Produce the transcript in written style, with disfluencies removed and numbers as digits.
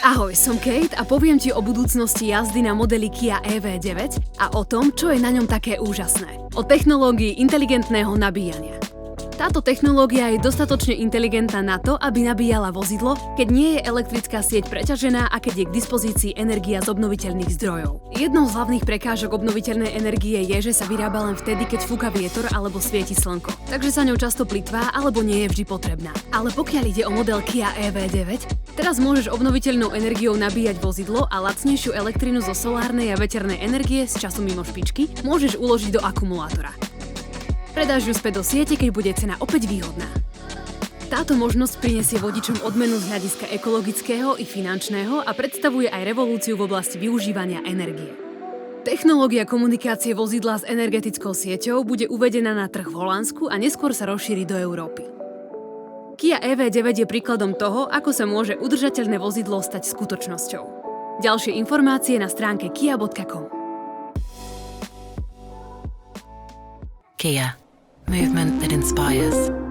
Ahoj, som Kate a poviem ti o budúcnosti jazdy na modeli Kia EV9 a o tom, čo je na ňom také úžasné. O technológii inteligentného nabíjania. Táto technológia je dostatočne inteligentná na to, aby nabíjala vozidlo, keď nie je elektrická sieť preťažená a keď je k dispozícii energia z obnoviteľných zdrojov. Jednou z hlavných prekážok obnoviteľnej energie je, že sa vyrába len vtedy, keď fúka vietor alebo svieti slnko. Takže sa ňou často plytvá alebo nie je vždy potrebná. Ale pokiaľ ide o model Kia EV9, teraz môžeš obnoviteľnou energiou nabíjať vozidlo a lacnejšiu elektrinu zo solárnej a veternej energie z času mimo špičky môžeš uložiť do akumulátora. Predáš ju späť do siete, keď bude cena opäť výhodná. Táto možnosť prinesie vodičom odmenu z hľadiska ekologického i finančného a predstavuje aj revolúciu v oblasti využívania energie. Technológia komunikácie vozidla s energetickou sieťou bude uvedená na trh v Holandsku a neskôr sa rozšíri do Európy. Kia EV9 je príkladom toho, ako sa môže udržateľné vozidlo stať skutočnosťou. Ďalšie informácie na stránke kia.com. Kia. Movement that inspires.